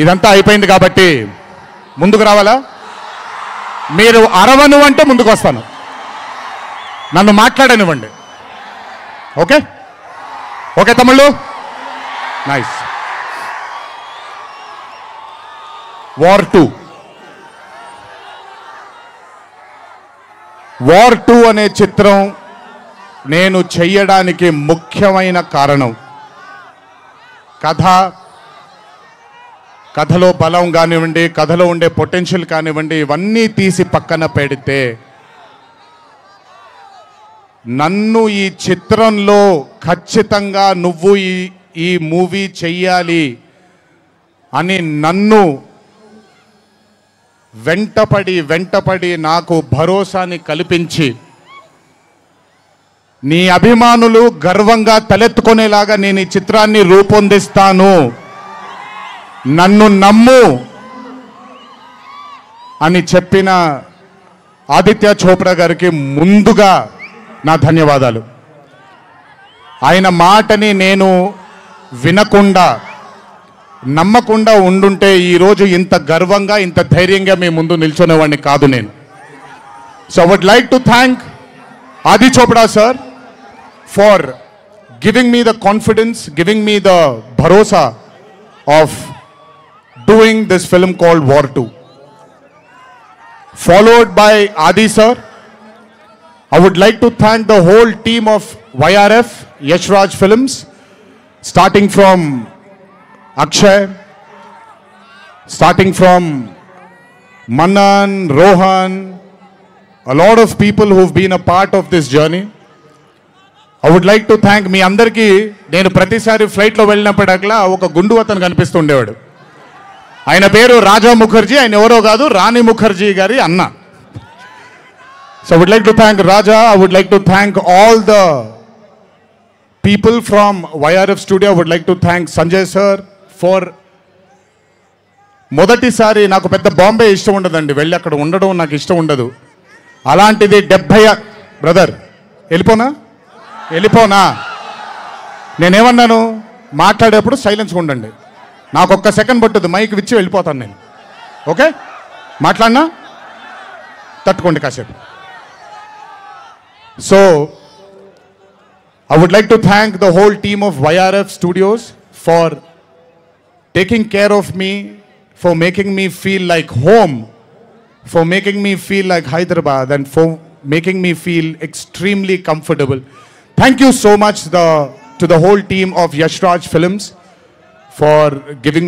ఇదంతా అయిపోయింది కాబట్టి ముందుకు రావాలా? మీరు అరవను అంటే ముందుకు వస్తాను, నన్ను మాట్లాడనివ్వండి. ఓకే ఓకే తమ్ముళ్ళు, నైస్. వార్ 2 అనే చిత్రం నేను చెయ్యడానికి ముఖ్యమైన కారణం కథలో బలం కానివ్వండి, కథలో ఉండే పొటెన్షియల్ కానివ్వండి, ఇవన్నీ తీసి పక్కన పెడితే నన్ను ఈ చిత్రంలో ఖచ్చితంగా నువ్వు ఈ మూవీ చెయ్యాలి అని నన్ను వెంటపడి నాకు భరోసాని కల్పించి, నీ అభిమానులు గర్వంగా తలెత్తుకునేలాగా నేను ఈ చిత్రాన్ని రూపొందిస్తాను, నన్ను నమ్ము అని చెప్పిన ఆదిత్య చోప్రా గారికి ముందుగా నా ధన్యవాదాలు. ఆయన మాటని నేను వినకుండా నమ్మకుండా ఉండుంటే ఈరోజు ఇంత గర్వంగా ఇంత ధైర్యంగా మీ ముందు నిల్చునేవాడిని కాదు నేను. So I would like to thank Adi Chopra sir for giving me the confidence, giving me the bharosa of doing this film called War 2. Followed by Adi sir, I would like to thank the whole team of YRF, Yash Raj Films, starting from Akshay, starting from Manan, Rohan, a lot of people who've been a part of this journey. I would like to thank మీ అందరికీ. నేను ప్రతిసారి ఫ్లైట్లో వెళ్ళినప్పుడల్లా ఒక గుండు అతను కనిపిస్తుండేవాడు. ఆయన పేరు రాజా ముఖర్జీ, ఆయన ఎవరో కాదు, రాణి ముఖర్జీ గారి అన్న. So I would like to thank Raja. I would like to thank all the people from YRF studio. I would like to thank Sanjay sir for మొదటిసారి నాకు పెద్ద బాంబే ఇష్టం ఉండదండి, వెళ్ళి అక్కడ ఉండడం నాకు ఇష్టం ఉండదు. అలాంటిది 70 బ్రదర్ వెళ్ళిపోనా నేనేమన్నాను, మాట్లాడేప్పుడు సైలెన్స్గా ఉండండి, నాకు ఒక్క సెకండ్ పట్టుద్ది, మైక్ విచ్చి వెళ్ళిపోతాను నేను. ఓకే, మాట్లాడినా తట్టుకోండి కాసేపు. So I would like to thank the whole team of YRF Studios for taking care of me, for making me feel like home, for making me feel like Hyderabad, and for making me feel extremely comfortable. Thank you so much to the whole team of Yash Raj Films for giving me